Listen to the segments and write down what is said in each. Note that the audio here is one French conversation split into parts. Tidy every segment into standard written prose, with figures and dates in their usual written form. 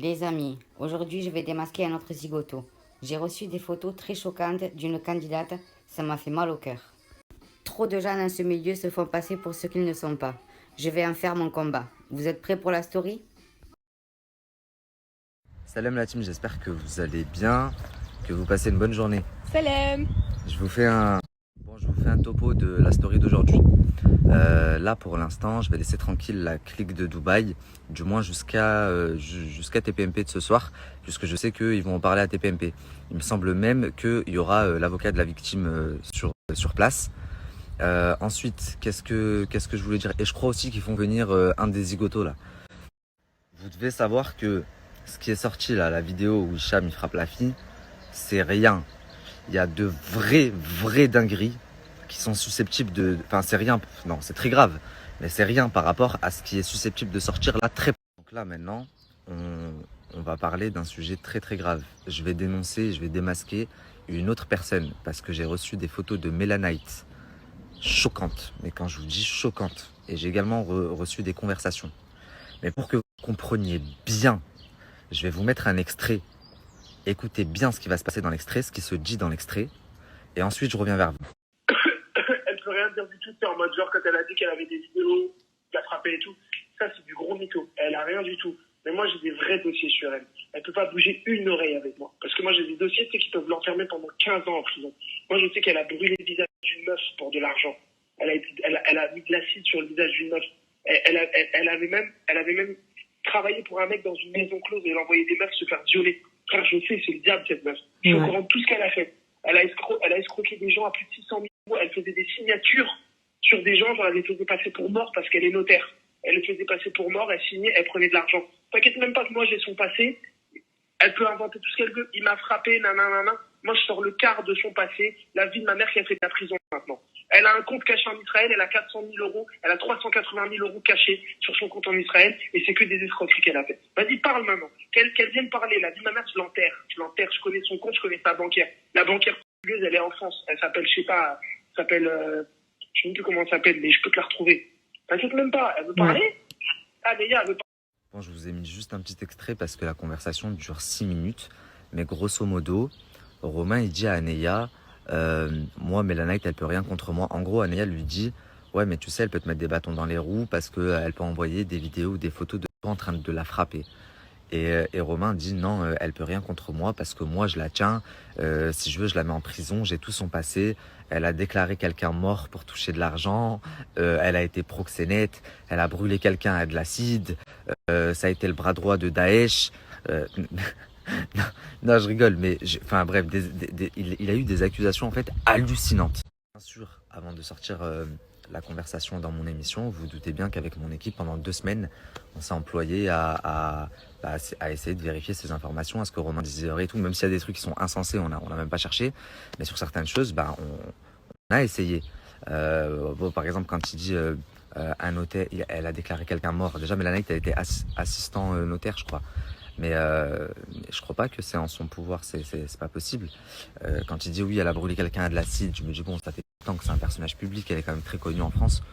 Les amis, aujourd'hui je vais démasquer un autre zigoto. J'ai reçu des photos très choquantes d'une candidate, ça m'a fait mal au cœur. Trop de gens dans ce milieu se font passer pour ce qu'ils ne sont pas. Je vais en faire mon combat. Vous êtes prêts pour la story? Salam la team, j'espère que vous allez bien, que vous passez une bonne journée. Salam. Je vous fais un topo de la story d'aujourd'hui. Là pour l'instant, je vais laisser tranquille la clique de Dubaï, du moins jusqu'à TPMP de ce soir, puisque je sais qu'ils vont en parler à TPMP. Il me semble même qu'il y aura l'avocat de la victime sur place. Ensuite, qu'est-ce que je voulais dire? Et je crois aussi qu'ils font venir un des zigotos là. Vous devez savoir que ce qui est sorti là, la vidéo où Hicham il frappe la fille, c'est rien. Il y a de vraies dingueries qui sont susceptibles de... Enfin, c'est rien, non, c'est très grave, mais c'est rien par rapport à ce qui est susceptible de sortir là très... Donc là, maintenant, on va parler d'un sujet très grave. Je vais dénoncer, je vais démasquer une autre personne parce que j'ai reçu des photos de Mélanite choquantes. Mais quand je vous dis choquantes, et j'ai également reçu des conversations. Mais pour que vous compreniez bien, je vais vous mettre un extrait. Écoutez bien ce qui va se passer dans l'extrait, ce qui se dit dans l'extrait. Et ensuite, je reviens vers vous. Elle peut rien dire du tout, c'est en mode genre quand elle a dit qu'elle avait des vidéos, la frapper et tout. Ça, c'est du gros mytho. Elle a rien du tout. Mais moi, j'ai des vrais dossiers sur elle. Elle peut pas bouger une oreille avec moi. Parce que moi, j'ai des dossiers, tu sais, qui peuvent l'enfermer pendant 15 ans en prison. Moi, je sais qu'elle a brûlé le visage d'une meuf pour de l'argent. Elle a mis de l'acide sur le visage d'une meuf. Elle avait même travaillé pour un mec dans une maison close et elle envoyait des meufs se faire violer. Frère, je sais, c'est le diable, cette meuf. Je suis au courant de tout ce qu'elle a fait. Elle a escroqué des gens à plus de 600 000 euros. Elle faisait des signatures sur des gens, genre elle les faisait passer pour morts parce qu'elle est notaire. Elle les faisait passer pour morts, elle signait, elle prenait de l'argent. T'inquiète même pas que moi j'ai son passé. Elle peut inventer tout ce qu'elle veut. Il m'a frappé, nanana. Moi, je sors le quart de son passé. La vie de ma mère qui a fait de la prison maintenant. Elle a un compte caché en Israël. Elle a 400 000 euros. Elle a 380 000 euros cachés sur son compte en Israël. Et c'est que des escroqueries qu'elle a fait. Vas-y, parle maintenant. Qu'elle vienne parler. La vie de ma mère, je l'enterre. Je connais son compte, je connais sa banquière. La banquière, elle est en France. Elle s'appelle, je sais pas, je sais plus comment elle s'appelle, mais je peux te la retrouver. T'inquiète même pas. Elle veut parler? Ah, mais elle veut parler. Bon, je vous ai mis juste un petit extrait parce que la conversation dure 6 minutes. Mais grosso modo, Romain, il dit à Aneya, moi, Mélanite, elle peut rien contre moi. En gros, Aneya lui dit, ouais, mais tu sais, elle peut te mettre des bâtons dans les roues parce qu'elle peut envoyer des vidéos ou des photos de toi en train de la frapper. Et Romain dit non, elle peut rien contre moi parce que moi je la tiens. Si je veux, je la mets en prison. J'ai tout son passé. Elle a déclaré quelqu'un mort pour toucher de l'argent. Elle a été proxénète. Elle a brûlé quelqu'un à de l'acide. Ça a été le bras droit de Daesh. Non, non, je rigole, mais enfin bref, il a eu des accusations en fait hallucinantes. Bien sûr, avant de sortir la conversation dans mon émission, vous vous doutez bien qu'avec mon équipe, pendant 2 semaines, on s'est employé à essayer de vérifier ces informations, à ce que Romain disait et tout, même s'il y a des trucs qui sont insensés, on a même pas cherché, mais sur certaines choses, on a essayé. Bon, par exemple, quand il dit un notaire, elle a déclaré quelqu'un mort. Déjà, Mélanie, elle était assistant notaire, je crois. Mais je crois pas que c'est en son pouvoir, c'est pas possible. Quand il dit oui, elle a brûlé quelqu'un à de l'acide, je me dis bon, ça fait longtemps que c'est un personnage public, elle est quand même très connue en France.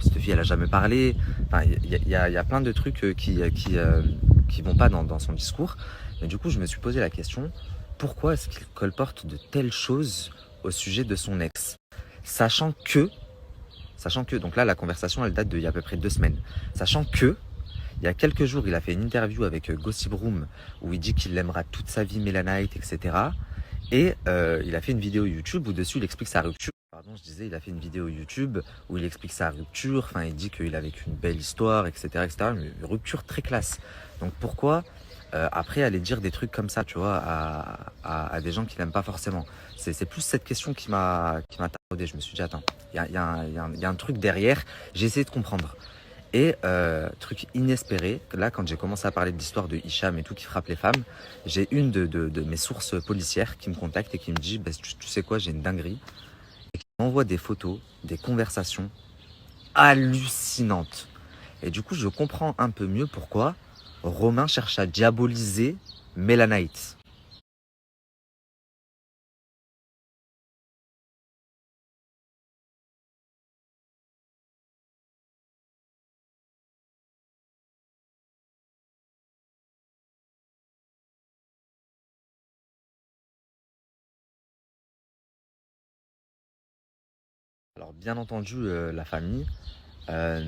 Cette fille, elle a jamais parlé. Enfin, il y a plein de trucs qui vont pas dans son discours. Mais du coup, je me suis posé la question, pourquoi est-ce qu'il colporte de telles choses au sujet de son ex, sachant que, donc là, la conversation, elle date d'il y a à peu près 2 semaines, sachant que il y a quelques jours, il a fait une interview avec Gossip Room où il dit qu'il aimera toute sa vie Mélanite, etc. Et il a fait une vidéo YouTube où dessus il explique sa rupture. Pardon, je disais, il a fait une vidéo YouTube où il explique sa rupture. Enfin, il dit qu'il a vécu une belle histoire, etc., etc. Une rupture très classe. Donc pourquoi après aller dire des trucs comme ça, tu vois, à des gens qui n'aiment pas forcément. C'est plus cette question qui m'a taraudé. Je me suis dit, attends, il y a un truc derrière. J'ai essayé de comprendre. Et truc inespéré, là quand j'ai commencé à parler de l'histoire de Hicham et tout qui frappe les femmes, j'ai une de mes sources policières qui me contacte et qui me dit bah, tu sais quoi, j'ai une dinguerie, et qui m'envoie des photos, des conversations hallucinantes. Et du coup je comprends un peu mieux pourquoi Romain cherche à diaboliser Mélanite. Alors bien entendu, la famille, euh,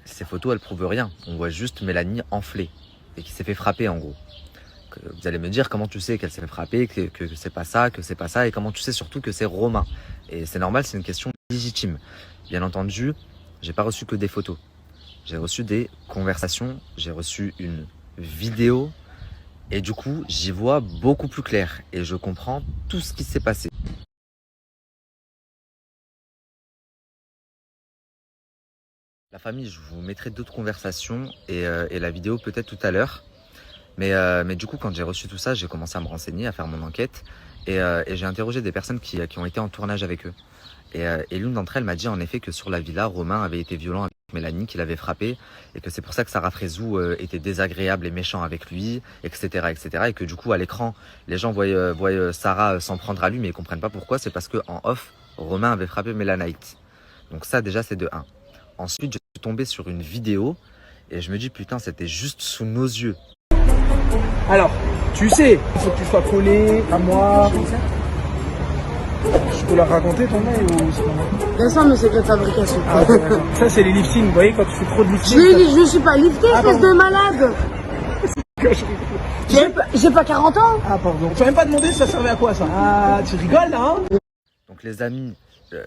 ces photos, elles prouvent rien. On voit juste Mélanie enflée et qui s'est fait frapper en gros. Vous allez me dire comment tu sais qu'elle s'est fait frapper, que c'est pas ça, que c'est pas ça, et comment tu sais surtout que c'est Romain. Et c'est normal, c'est une question légitime. Bien entendu, j'ai pas reçu que des photos. J'ai reçu des conversations, j'ai reçu une vidéo, et du coup, j'y vois beaucoup plus clair. Et je comprends tout ce qui s'est passé. La famille, je vous mettrai d'autres conversations et la vidéo peut-être tout à l'heure. Mais du coup, quand j'ai reçu tout ça, j'ai commencé à me renseigner, à faire mon enquête. Et j'ai interrogé des personnes qui ont été en tournage avec eux. Et l'une d'entre elles m'a dit en effet que sur la villa, Romain avait été violent avec Mélanie, qu'il avait frappé. Et que c'est pour ça que Sarah Frézou était désagréable et méchant avec lui, etc. etc. Et que du coup, à l'écran, les gens voient Sarah s'en prendre à lui, mais ils comprennent pas pourquoi. C'est parce qu'en off, Romain avait frappé Mélanite. Donc ça, déjà, c'est de un. Ensuite, je suis tombé sur une vidéo et je me dis, putain, c'était juste sous nos yeux. Alors, tu sais, il faut que tu sois collé à moi. Je peux leur raconter ton mail ou c'est pas moi? Bien sûr, mais c'est de fabrication. Ah, ok, d'accord. Ça, c'est les liftings. Vous voyez, quand tu fais trop de lifting. Je suis pas lifté, espèce de malade. J'ai pas 40 ans. Ah, pardon. Tu m'as même pas demandé si ça servait à quoi, ça? Ah, tu rigoles, là, hein? Donc les amis,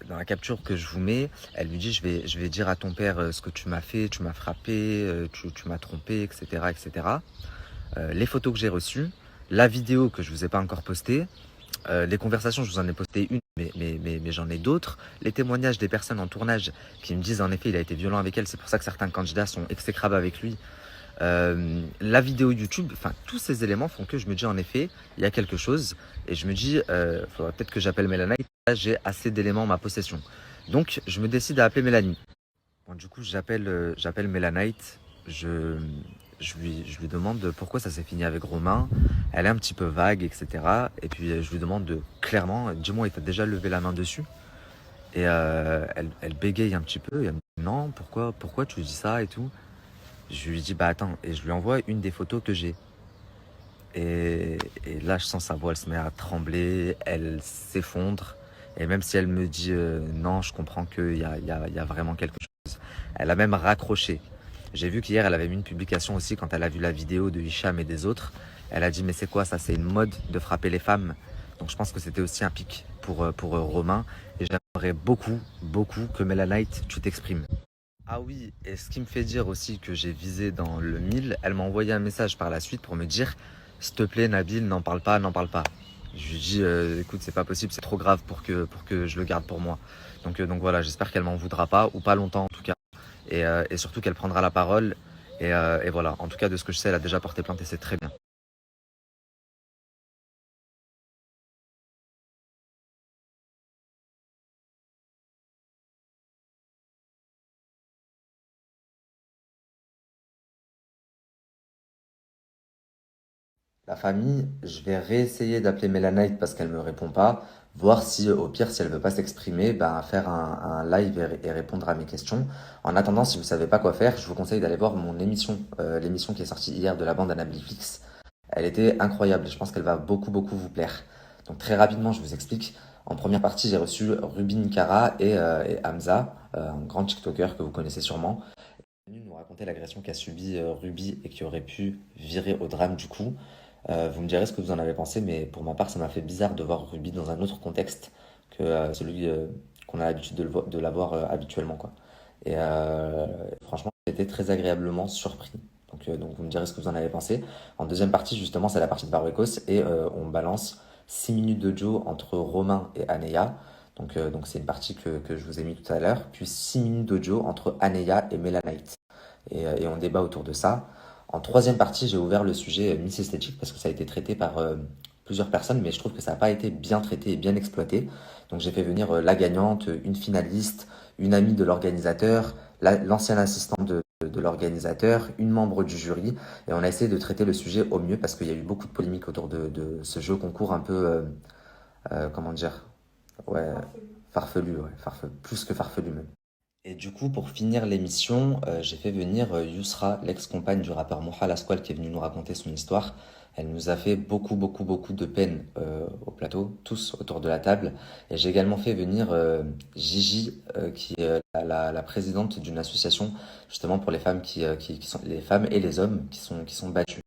dans la capture que je vous mets, elle lui dit je vais dire à ton père ce que tu m'as fait, tu m'as frappé, tu m'as trompé, etc. etc. Les photos que j'ai reçues, la vidéo que je vous ai pas encore postée, les conversations, je vous en ai posté une, mais j'en ai d'autres. Les témoignages des personnes en tournage qui me disent en effet il a été violent avec elle, c'est pour ça que certains candidats sont exécrables avec lui. La vidéo YouTube, enfin tous ces éléments font que je me dis en effet il y a quelque chose et je me dis faudrait peut-être que j'appelle Mélanie. Là j'ai assez d'éléments en ma possession, donc je me décide à appeler Mélanie. Bon, du coup j'appelle Mélanite, je lui demande pourquoi ça s'est fini avec Romain. Elle est un petit peu vague, etc. Et puis je lui demande clairement, dis-moi, il t'a déjà levé la main dessus? Et elle bégaye un petit peu et elle me dit non, pourquoi tu dis ça et tout. Je lui dis bah attends, et je lui envoie une des photos que j'ai. Et là je sens sa voix, elle se met à trembler, elle s'effondre. Et même si elle me dit non, je comprends qu'il y a vraiment quelque chose. Elle a même raccroché. J'ai vu qu'hier elle avait mis une publication aussi quand elle a vu la vidéo de Hicham et des autres. Elle a dit mais c'est quoi ça? C'est une mode de frapper les femmes. Donc je pense que c'était aussi un pic pour Romain. Et j'aimerais beaucoup que Mélanite tu t'exprimes. Ah oui, et ce qui me fait dire aussi que j'ai visé dans le 1000, elle m'a envoyé un message par la suite pour me dire s'il te plaît Nabil, n'en parle pas. Je lui dis écoute, c'est pas possible, c'est trop grave pour que je le garde pour moi. Donc voilà, j'espère qu'elle m'en voudra pas, ou pas longtemps en tout cas. Et surtout qu'elle prendra la parole. Et voilà, en tout cas de ce que je sais, elle a déjà porté plainte et c'est très bien. La famille, je vais réessayer d'appeler Mélanite parce qu'elle me répond pas. Voir si, au pire, si elle veut pas s'exprimer, ben, faire un live et répondre à mes questions. En attendant, si vous savez pas quoi faire, je vous conseille d'aller voir mon émission, l'émission qui est sortie hier de la bande Anablifix. Elle était incroyable. Je pense qu'elle va beaucoup vous plaire. Donc très rapidement, je vous explique. En première partie, j'ai reçu Ruby Nicara et Hamza, un grand TikToker que vous connaissez sûrement. Il est venu nous raconter l'agression qu'a subi Ruby et qui aurait pu virer au drame du coup. Vous me direz ce que vous en avez pensé, mais pour ma part, ça m'a fait bizarre de voir Ruby dans un autre contexte que celui qu'on a l'habitude de la voir habituellement, quoi. Et franchement, j'ai été très agréablement surpris. Donc vous me direz ce que vous en avez pensé. En deuxième partie, justement, c'est la partie de Barwekos et on balance 6 minutes de Joe entre Romain et Aneya. Donc c'est une partie que je vous ai mis tout à l'heure. Puis 6 minutes d'audio entre Aneya et Mélanite. Et on débat autour de ça. En troisième partie, j'ai ouvert le sujet Miss Esthétique parce que ça a été traité par plusieurs personnes, mais je trouve que ça n'a pas été bien traité et bien exploité. Donc j'ai fait venir la gagnante, une finaliste, une amie de l'organisateur, l'ancienne assistante de l'organisateur, une membre du jury, et on a essayé de traiter le sujet au mieux parce qu'il y a eu beaucoup de polémiques autour de ce jeu concours un peu, comment dire, ouais, farfelu, ouais, plus que farfelu même. Et du coup, pour finir l'émission, j'ai fait venir Yousra, l'ex-compagne du rappeur Moha Lasquale, qui est venue nous raconter son histoire. Elle nous a fait beaucoup, beaucoup, beaucoup de peine au plateau, tous autour de la table. Et j'ai également fait venir Gigi, qui est la présidente d'une association justement pour les femmes qui sont les femmes et les hommes qui sont battus.